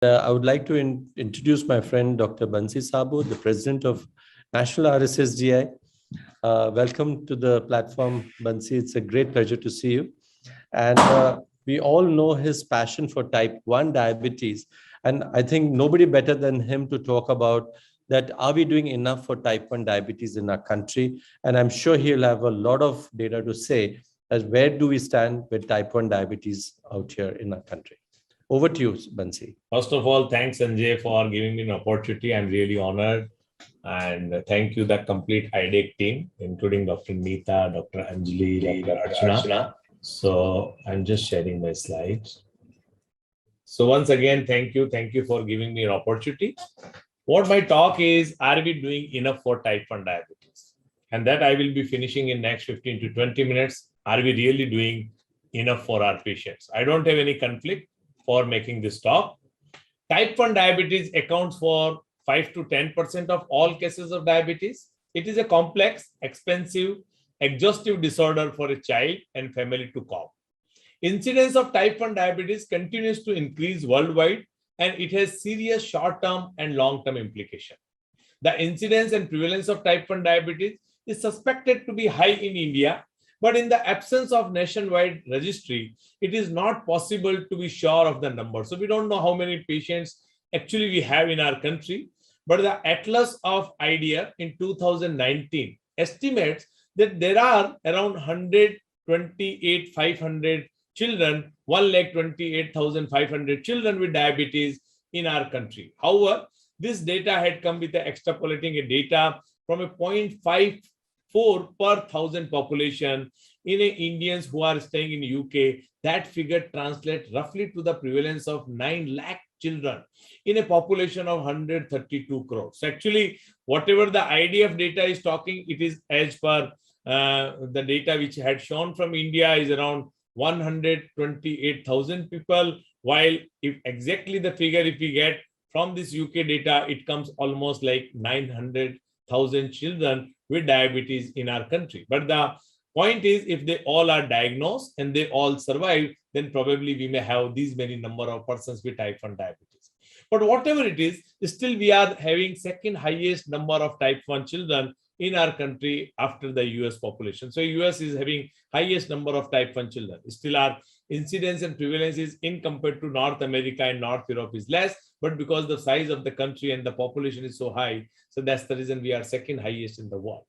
I would like to introduce my friend, Dr. Bansi Sabu, the president of National RSSGI. Welcome to the platform, Bansi. It's a great pleasure to see you. And we all know his passion for type 1 diabetes. And I think nobody better than him to talk about that. Are we doing enough for type 1 diabetes in our country? And I'm sure he'll have a lot of data to say as where do we stand with type 1 diabetes out here in our country. Over to you, Bansi. First of all, thanks, Sanjay, for giving me an opportunity. I'm really honored. And thank you, the complete IDEC team, including Dr. Neeta, Dr. Anjali, Dr. Archana. So I'm just sharing my slides. So once again, thank you. Thank you for giving me an opportunity. What my talk is, are we doing enough for type 1 diabetes? And that I will be finishing in next 15 to 20 minutes. Are we really doing enough for our patients? I don't have any conflict for making this talk. Type 1 diabetes accounts for 5 to 10% of all cases of diabetes. It is a complex, expensive, exhaustive disorder for a child and family to cope. Incidence of type 1 diabetes continues to increase worldwide, and it has serious short-term and long-term implications. The incidence and prevalence of type 1 diabetes is suspected to be high in India, but in the absence of nationwide registry, it is not possible to be sure of the number. So we don't know how many patients actually we have in our country, but the Atlas of IDEA in 2019 estimates that there are around 128,500 children, 128,500 children with diabetes in our country. However, this data had come with extrapolating a data from a 0.54 per 1,000 population in Indians who are staying in UK. That figure translates roughly to the prevalence of 9 lakh children in a population of 132 crores. So actually, whatever the IDF data is talking, it is as per the data which had shown from India is around 128,000 people, while if exactly the figure if we get from this UK data, it comes almost like 900,000 children with diabetes in our country. But the point is, if they all are diagnosed and they all survive, then probably we may have these many number of persons with type 1 diabetes. But whatever it is, still we are having second highest number of type 1 children in our country after the US population. So US is having highest number of type 1 children. Still our incidence and prevalence is in compared to North America and North Europe is less, but because the size of the country and the population is so high, so that's the reason we are second highest in the world.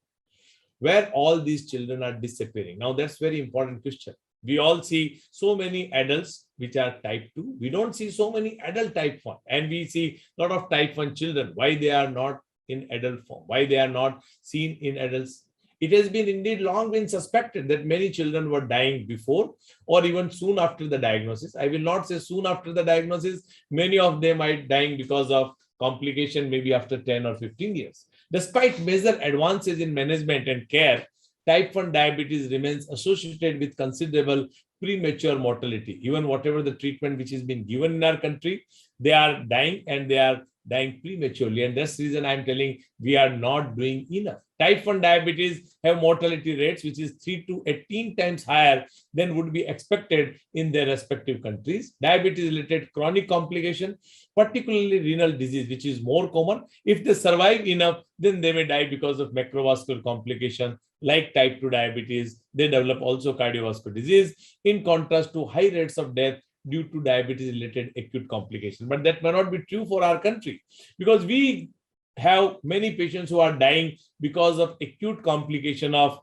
Where all these children are disappearing. Now that's very important question. We all see so many adults which are type 2. We don't see so many adult type 1. And we see a lot of type 1 children. Why they are not in adult form? Why they are not seen in adults? It has been indeed long been suspected that many children were dying before or even soon after the diagnosis. I will not say soon after the diagnosis. Many of them are dying because of complication maybe after 10 or 15 years. Despite major advances in management and care, type 1 diabetes remains associated with considerable premature mortality. Even whatever the treatment which has been given in our country, they are dying and they are dying prematurely. And that's the reason I'm telling we are not doing enough. Type 1 diabetes have mortality rates which is 3 to 18 times higher than would be expected in their respective countries. Diabetes-related chronic complication, particularly renal disease, which is more common. If they survive enough, then they may die because of macrovascular complication like type 2 diabetes. They develop also cardiovascular disease, in contrast to high rates of death due to diabetes-related acute complications. But that may not be true for our country because we have many patients who are dying because of acute complication of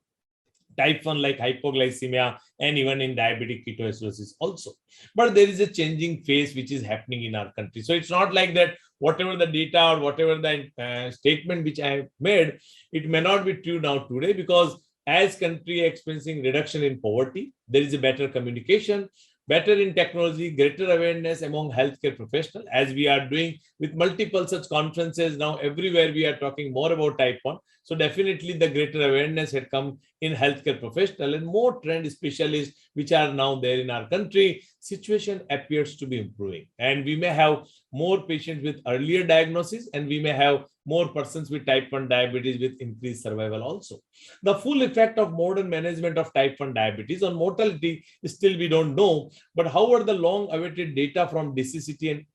type 1 like hypoglycemia and even in diabetic ketoacidosis also. But there is a changing phase which is happening in our country. So it's not like that whatever the data or whatever the statement which I have made, it may not be true now today because as country experiencing reduction in poverty, there is a better communication, better in technology, greater awareness among healthcare professionals, as we are doing with multiple such conferences. Now, everywhere we are talking more about type 1. So definitely the greater awareness had come in healthcare professional and more trained specialists which are now there in our country. Situation appears to be improving. And we may have more patients with earlier diagnosis and we may have more persons with type 1 diabetes with increased survival also. The full effect of modern management of type 1 diabetes on mortality still we don't know, but however the long awaited data from DCCT and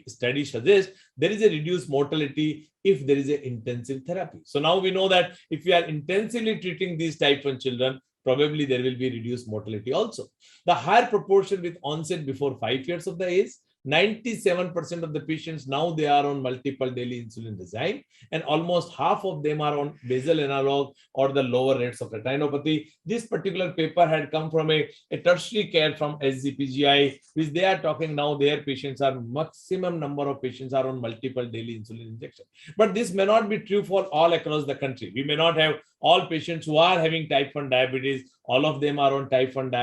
study suggests there is a reduced mortality if there is an intensive therapy. So now we know that if we are intensively treating these type 1 children, probably there will be reduced mortality also. The higher proportion with onset before 5 years of the age, 97% of the patients now they are on multiple daily insulin design, and almost half of them are on basal analog or the lower rates of retinopathy. This particular paper had come from a tertiary care from SGPGI, which they are talking now their patients are maximum number of patients are on multiple daily insulin injection. But this may not be true for all across the country. We may not have all patients who are having type 1 diabetes, all of them are on type 1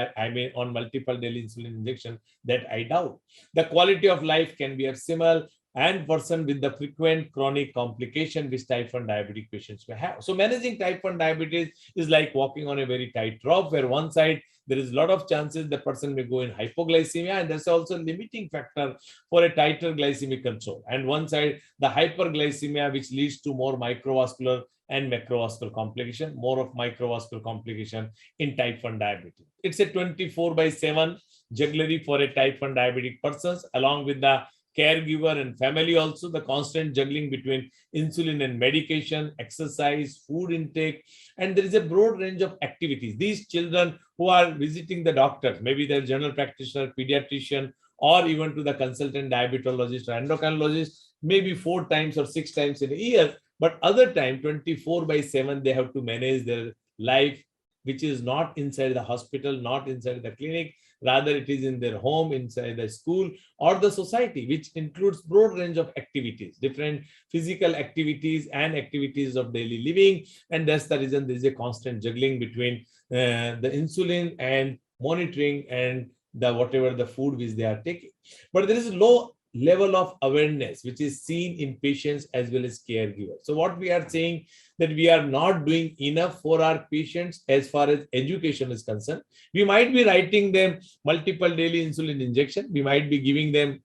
on multiple daily insulin injection. That I doubt. The quality of life can be abysmal and worsen with the frequent chronic complication which type 1 diabetic patients may have. So managing type 1 diabetes is like walking on a very tight rope, where one side there is a lot of chances the person may go in hypoglycemia, and there's also a limiting factor for a tighter glycemic control. And one side, the hyperglycemia, which leads to more microvascular and macrovascular complication, more of microvascular complication in type 1 diabetes. It's a 24/7 jugglery for a type 1 diabetic persons, along with the caregiver and family also, the constant juggling between insulin and medication, exercise, food intake, and there is a broad range of activities. These children who are visiting the doctors, maybe their general practitioner, pediatrician, or even to the consultant diabetologist or endocrinologist, maybe 4 times or 6 times in a year, but other time 24/7 they have to manage their life, which is not inside the hospital, not inside the clinic, rather it is in their home, inside the school or the society, which includes broad range of activities, different physical activities and activities of daily living. And that's the reason there is a constant juggling between the insulin and monitoring and the whatever the food which they are taking. But there is a low level of awareness which is seen in patients as well as caregivers. So what we are saying that we are not doing enough for our patients as far as education is concerned. We might be writing them multiple daily insulin injection, we might be giving them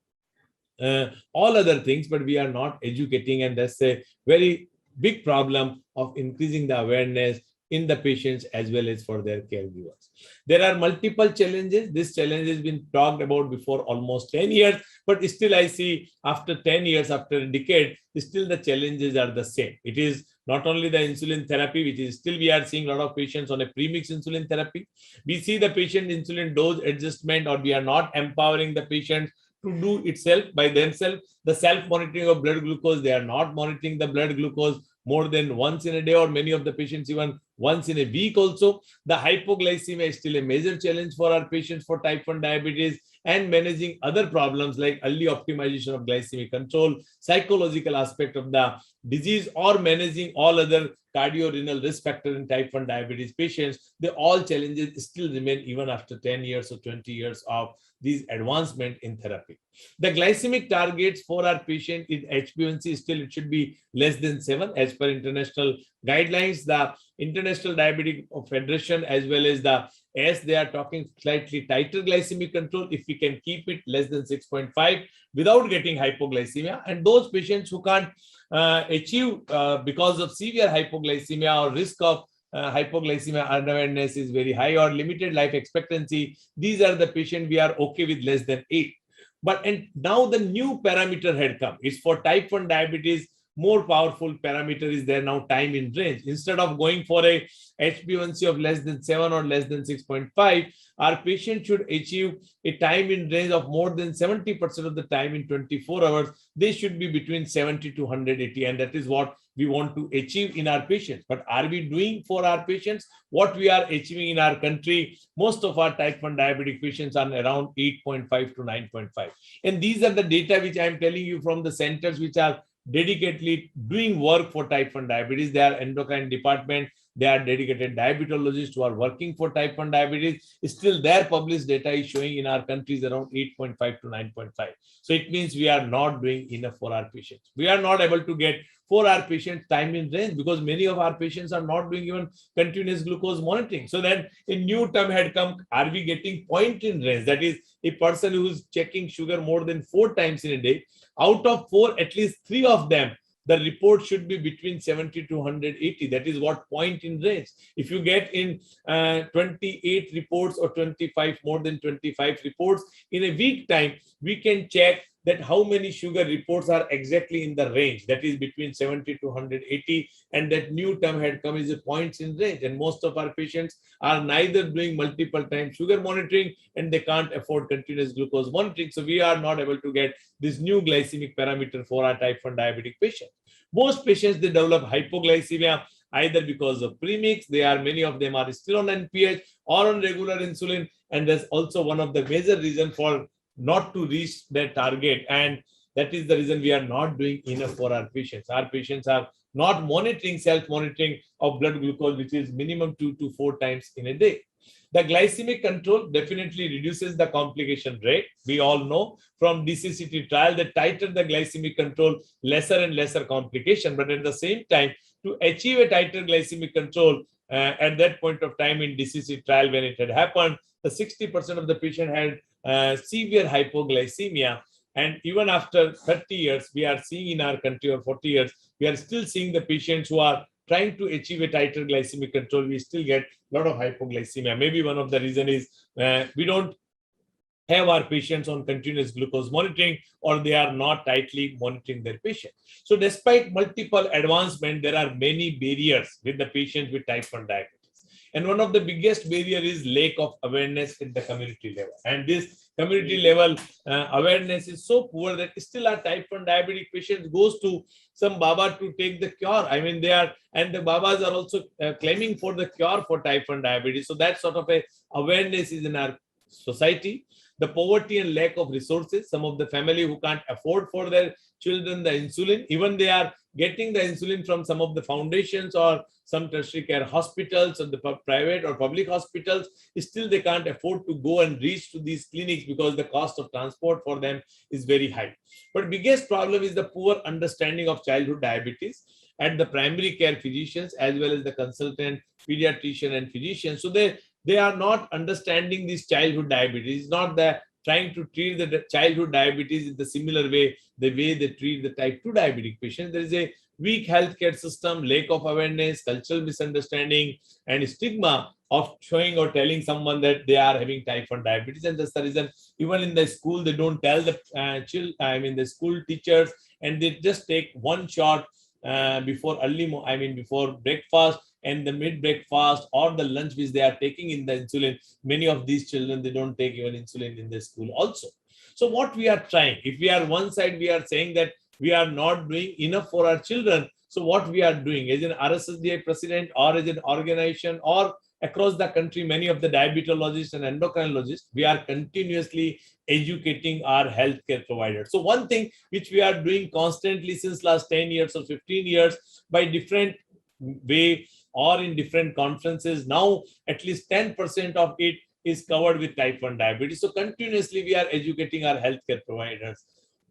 all other things, but we are not educating, and that's a very big problem of increasing the awareness in the patients as well as for their caregivers. There are multiple challenges. This challenge has been talked about before almost 10 years, but still I see after 10 years, after a decade, still the challenges are the same. It is not only the insulin therapy, which is still we are seeing a lot of patients on a premix insulin therapy. We see the patient insulin dose adjustment, or we are not empowering the patient to do itself by themselves. The self-monitoring of blood glucose, they are not monitoring the blood glucose more than once in a day, or many of the patients even once in a week also. The hypoglycemia is still a major challenge for our patients for type 1 diabetes, and managing other problems like early optimization of glycemic control, psychological aspect of the disease, or managing all other cardiorenal risk factor in type 1 diabetes patients. They all challenges still remain even after 10 years or 20 years of these advancement in therapy. The glycemic targets for our patient in HbA1c still it should be less than 7 as per international guidelines. The International Diabetic Federation as well as the they are talking slightly tighter glycemic control if we can keep it less than 6.5 without getting hypoglycemia. And those patients who can't achieve because of severe hypoglycemia or risk of hypoglycemia unawareness is very high or limited life expectancy, these are the patients we are okay with less than 8. But and now the new parameter had come. It's for type 1 diabetes. More powerful parameter is there now, time in range. Instead of going for a HbA1c of less than 7 or less than 6.5, our patient should achieve a time in range of more than 70% of the time in 24 hours. They should be between 70 to 180, and that is what we want to achieve in our patients. But are we doing for our patients what we are achieving in our country? Most of our type 1 diabetic patients are around 8.5 to 9.5. And these are the data which I am telling you from the centers which are dedicatedly doing work for type 1 diabetes. They are endocrine department, they are dedicated diabetologists who are working for type 1 diabetes. Still their published data is showing in our countries around 8.5 to 9.5. So it means we are not doing enough for our patients. We are not able to get for our patients time in range because many of our patients are not doing even continuous glucose monitoring. So then a new term had come, are we getting point in range? That is a person who is checking sugar more than 4 times in a day. Out of 4, at least 3 of them, the report should be between 70 to 180. That is what point in range. If you get in 28 reports or 25, more than 25 reports in a week time, we can check that how many sugar reports are exactly in the range, that is between 70 to 180, and that new term had come is a points in range. And most of our patients are neither doing multiple time sugar monitoring, and they can't afford continuous glucose monitoring. So we are not able to get this new glycemic parameter for our type 1 diabetic patients. Most patients, they develop hypoglycemia either because of premix, many of them are still on NPH or on regular insulin, and that's also one of the major reasons for not to reach their target. And that is the reason we are not doing enough for our patients. Our patients are not monitoring, self-monitoring of blood glucose, which is minimum 2 to 4 times in a day. The glycemic control definitely reduces the complication rate. We all know from DCCT trial that tighter the glycemic control, lesser and lesser complication. But at the same time, to achieve a tighter glycemic control, at that point of time in DCCT trial when it had happened, the 60% of the patient had severe hypoglycemia. And even after 30 years, we are seeing in our country, or 40 years, we are still seeing the patients who are trying to achieve a tighter glycemic control, we still get a lot of hypoglycemia. Maybe one of the reasons is we don't have our patients on continuous glucose monitoring, or they are not tightly monitoring their patient. So despite multiple advancements, there are many barriers with the patients with type 1 diabetes. And one of the biggest barrier is lack of awareness at the community level. And this community level awareness is so poor that still our type 1 diabetic patients goes to some Baba to take the cure. I mean, and the Babas are also claiming for the cure for type 1 diabetes. So that sort of a awareness is in our society. The poverty and lack of resources, some of the family who can't afford for their children the insulin, even they are getting the insulin from some of the foundations or some tertiary care hospitals or the private or public hospitals, still they can't afford to go and reach to these clinics because the cost of transport for them is very high. But biggest problem is the poor understanding of childhood diabetes at the primary care physicians as well as the consultant pediatrician and physicians. So they are not understanding this childhood diabetes. It's not that trying to treat the childhood diabetes in the similar way, the way they treat the type 2 diabetic patients. There is a weak healthcare system, lack of awareness, cultural misunderstanding, and stigma of showing or telling someone that they are having type 1 diabetes. And that's the reason even in the school, they don't tell the the school teachers, and they just take one shot before before breakfast and the mid breakfast or the lunch which they are taking in the insulin. Many of these children, they don't take even insulin in the school also. So what we are trying, if we are one side, we are saying that we are not doing enough for our children. So what we are doing as an RSSDI president or as an organization or across the country, many of the diabetologists and endocrinologists, we are continuously educating our healthcare providers. So one thing which we are doing constantly since last 10 years or 15 years by different way or in different conferences, now at least 10% of it is covered with type 1 diabetes. So continuously we are educating our healthcare providers.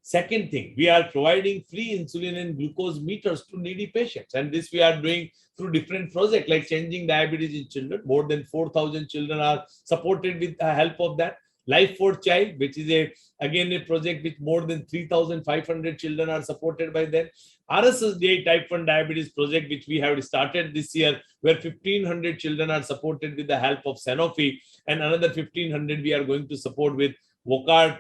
Second thing, we are providing free insulin and glucose meters to needy patients. And this we are doing through different projects like Changing Diabetes in Children. More than 4,000 children are supported with the help of that. Life for Child, which is again a project with more than 3,500 children are supported by them. RSSDI Type 1 Diabetes project, which we have started this year, where 1,500 children are supported with the help of Sanofi, and another 1,500 we are going to support with Vocard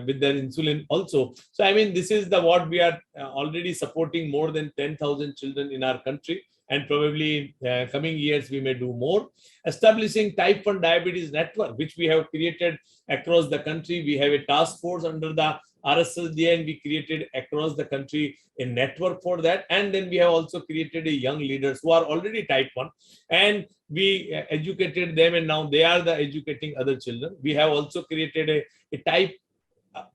with their insulin also. So I mean, this is what we are already supporting more than 10,000 children in our country, and probably coming years we may do more. Establishing type 1 diabetes network, which we have created across the country. We have a task force under the RSSDI, and we created across the country a network for that. And then we have also created a young leaders who are already type 1, and we educated them, and now they are the educating other children. We have also created a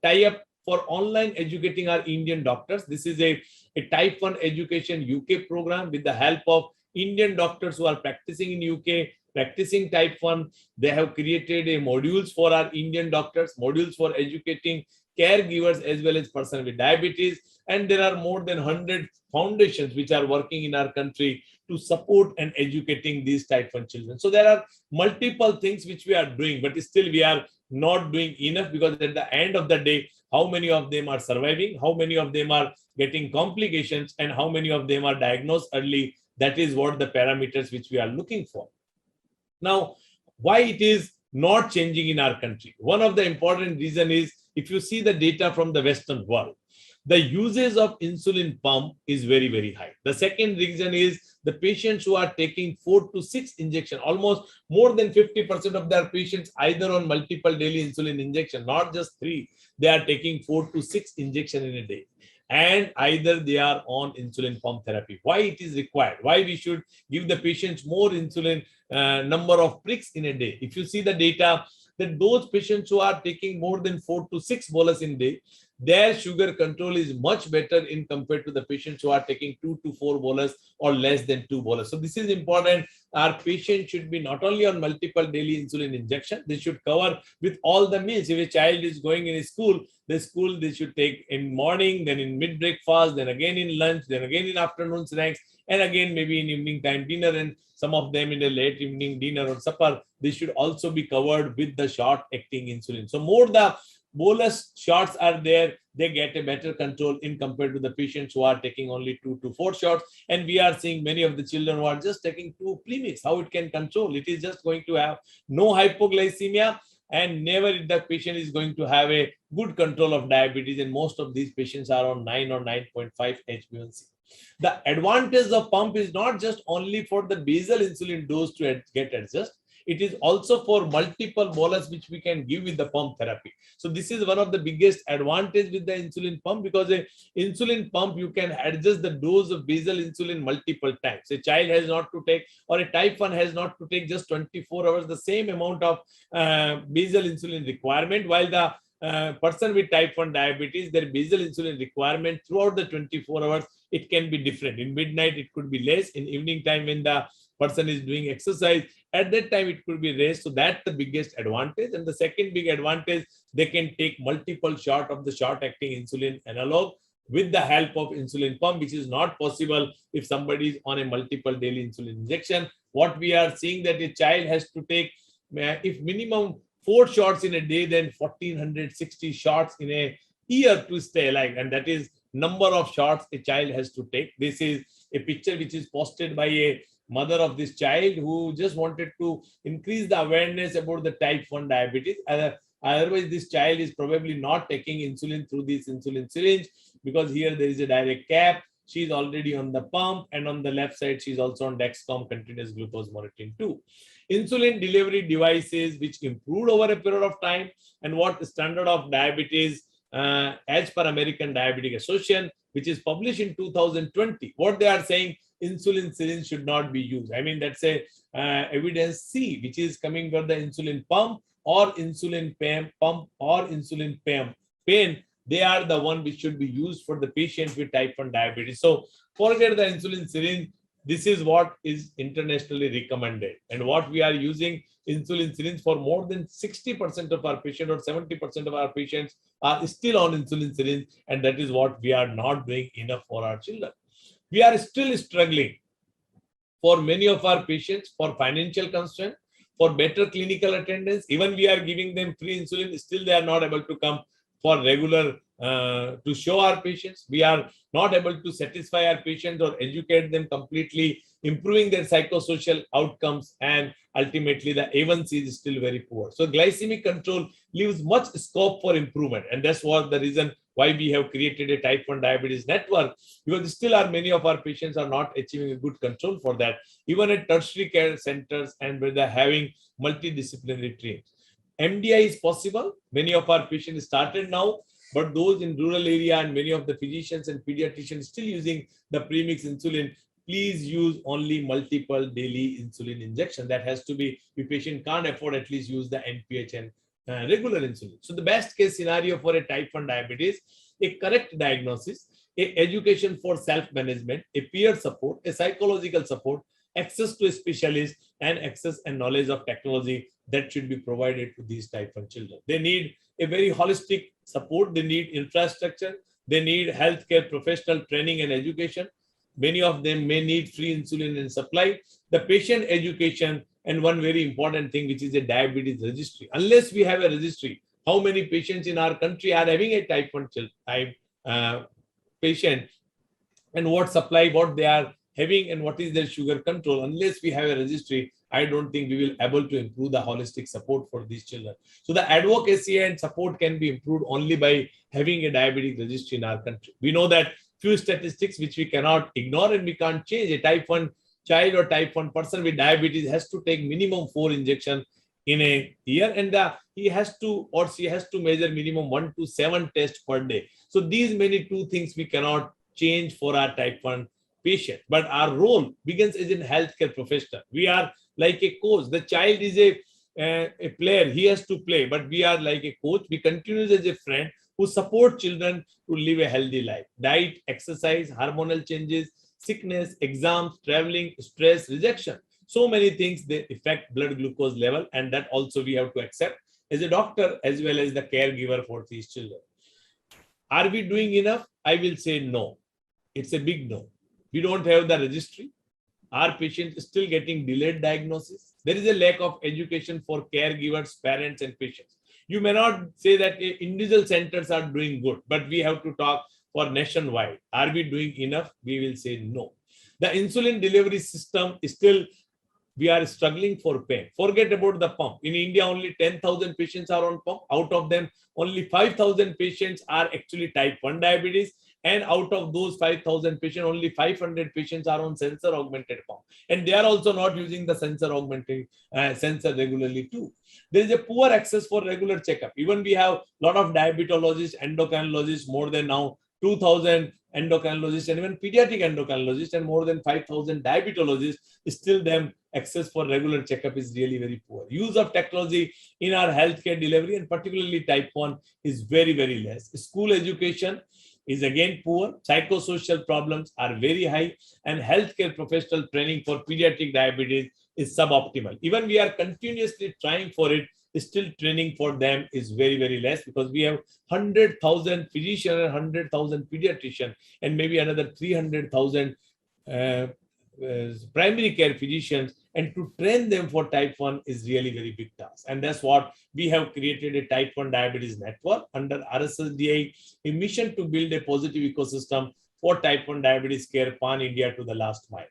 tie-up for online educating our Indian doctors. This is a type 1 education UK program with the help of Indian doctors who are practicing in UK, practicing type 1. They have created a modules for our Indian doctors, modules for educating caregivers as well as person with diabetes. And there are more than 100 foundations which are working in our country to support and educating these type 1 children. So there are multiple things which we are doing, but still we are not doing enough, because at the end of the day, how many of them are surviving, how many of them are getting complications, and how many of them are diagnosed early, that is what the parameters which we are looking for. Now, why it is not changing in our country? One of the important reasons is if you see the data from the Western world, the usage of insulin pump is very, very high. The second reason is the patients who are taking 4 to 6 injections, almost more than 50% of their patients either on multiple daily insulin injection, not just 3, they are taking 4 to 6 injections in a day. And either they are on insulin pump therapy. Why it is required? Why we should give the patients more insulin number of pricks in a day? If you see the data, that those patients who are taking more than 4 to 6 bolus in a day, their sugar control is much better in compared to the patients who are taking 2 to 4 bolus or less than 2 bolus. So this is important. Our patients should be not only on multiple daily insulin injection, they should cover with all the meals. If a child is going in a school, the school they should take in morning, then in mid breakfast, then again in lunch, then again in afternoon snacks, and again maybe in evening time dinner, and some of them in a late evening dinner or supper. They should also be covered with the short acting insulin. So more the bolus shots are there, they get a better control in compared to the patients who are taking only 2 to 4 shots. And we are seeing many of the children who are just taking 2 premix. How it can control? It is just going to have no hypoglycemia, and never the patient is going to have a good control of diabetes. And most of these patients are on 9 or 9.5 HbA1c. The advantage of pump is not just only for the basal insulin dose to get adjusted. It is also for multiple bolus which we can give with the pump therapy. So this is one of the biggest advantage with the insulin pump, because a insulin pump you can adjust the dose of basal insulin multiple times. A child has not to take, or a type 1 has not to take just 24 hours the same amount of basal insulin requirement, while the person with type 1 diabetes, their basal insulin requirement throughout the 24 hours, it can be different. In midnight, it could be less. In evening time, when the person is doing exercise, at that time it could be raised. So that's the biggest advantage. And the second big advantage, they can take multiple shot of the short acting insulin analog with the help of insulin pump, which is not possible if somebody is on a multiple daily insulin injection. What we are seeing that a child has to take, if minimum 4 shots in a day, then 1460 shots in a year to stay alive. And that is number of shots a child has to take. This is a picture which is posted by a mother of this child who just wanted to increase the awareness about the type 1 diabetes. Otherwise, this child is probably not taking insulin through this insulin syringe, because here there is a direct cap. She's already on the pump, and on the left side, she's also on Dexcom continuous glucose monitoring too. Insulin delivery devices which improved over a period of time, and what standard of diabetes as per American Diabetic Association, which is published in 2020, what they are saying, insulin syringe should not be used. I mean, that's a evidence C, which is coming from the insulin pump or insulin pump or insulin pen. They are the one which should be used for the patient with type 1 diabetes. So forget the insulin syringe. This is what is internationally recommended. And what we are using insulin syringe for, more than 60% of our patients or 70% of our patients are still on insulin syringe. And that is what we are not doing enough for our children. We are still struggling for many of our patients for financial constraint, for better clinical attendance. Even we are giving them free insulin, still they are not able to come for regular to show our patients. We are not able to satisfy our patients or educate them completely, improving their psychosocial outcomes, and ultimately the A1C is still very poor. So glycemic control leaves much scope for improvement, and that's what the reason why we have created a type 1 diabetes network, because still many of our patients are not achieving a good control for that, even at tertiary care centers and where they're having multidisciplinary teams. MDI is possible. Many of our patients started now, but those in rural area and many of the physicians and pediatricians still using the premix insulin. Please use only multiple daily insulin injection. That has to be, if patient can't afford, at least use the NPH and regular insulin. So the best case scenario for a type 1 diabetes, a correct diagnosis, a education for self-management, a peer support, a psychological support, access to a specialist, and access and knowledge of technology that should be provided to these type 1 children. They need a very holistic support. They need infrastructure. They need healthcare professional training and education. Many of them may need free insulin and supply, the patient education, and one very important thing, which is a diabetes registry. Unless we have a registry, how many patients in our country are having a type 1 patient, and what supply, what they are having, and what is their sugar control. Unless we have a registry, I don't think we will able to improve the holistic support for these children. So the advocacy and support can be improved only by having a diabetic registry in our country. We know that few statistics which we cannot ignore and we can't change. A type 1 child or type 1 person with diabetes has to take minimum 4 injections in a year, and he has to or she has to measure minimum 1 to 7 tests per day. So these many two things we cannot change for our type 1 patient. But our role begins as in healthcare professional. We are like a coach. The child is a player. He has to play, but we are like a coach. We continue as a friend who support children to live a healthy life. Diet, exercise, hormonal changes, sickness, exams, traveling, stress, rejection. So many things, they affect blood glucose level, and that also we have to accept as a doctor as well as the caregiver for these children. Are we doing enough? I will say no. It's a big no. We don't have the registry. Our patients are still getting delayed diagnosis. There is a lack of education for caregivers, parents, and patients. You may not say that individual centers are doing good, but we have to talk for nationwide. Are we doing enough? We will say no. The insulin delivery system is still, we are struggling for pain. Forget about the pump. In India, only 10,000 patients are on pump. Out of them, only 5,000 patients are actually type 1 diabetes. And out of those 5,000 patients, only 500 patients are on sensor augmented pump. And they are also not using the sensor augmented sensor regularly too. There is a poor access for regular checkup. Even we have a lot of diabetologists, endocrinologists, more than now 2,000 endocrinologists and even pediatric endocrinologists and more than 5,000 diabetologists. Still them access for regular checkup is really very poor. Use of technology in our healthcare delivery and particularly type 1 is very, very less. School education is again poor. Psychosocial problems are very high, and healthcare professional training for pediatric diabetes is suboptimal. Even we are continuously trying for it, still training for them is very, very less, because we have 100,000 physicians and 100,000 pediatricians and maybe another 300,000 primary care physicians, and to train them for type 1 is really very big task. And that's what we have created, a type 1 diabetes network under RSSDI, a mission to build a positive ecosystem for type 1 diabetes care pan-India to the last mile.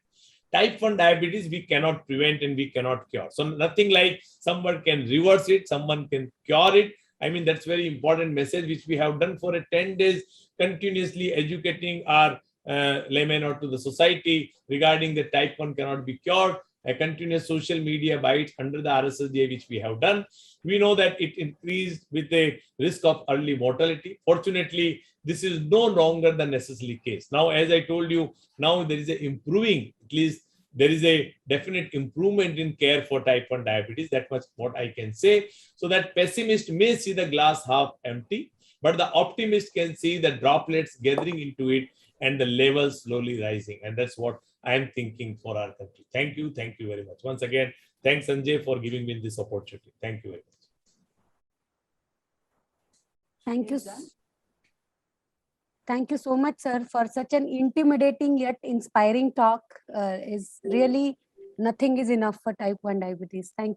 Type 1 diabetes we cannot prevent and we cannot cure. So nothing like someone can reverse it, someone can cure it. I mean, that's very important message which we have done for 10 days, continuously educating our laymen or to the society regarding the type 1 cannot be cured. A continuous social media bites under the RSSDA which we have done. We know that it increased with a risk of early mortality. Fortunately, this is no longer the necessary case. Now, as I told you, now there is a improving, at least there is a definite improvement in care for type 1 diabetes. That much what I can say. So that pessimist may see the glass half empty, but the optimist can see the droplets gathering into it and the levels slowly rising. And that's what I am thinking for our country. Thank you. Thank you very much. Once again, thanks, Sanjay, for giving me this opportunity. Thank you very much. Thank you. Thank you so much, sir, for such an intimidating yet inspiring talk. Is really nothing is enough for type 1 diabetes. Thank you.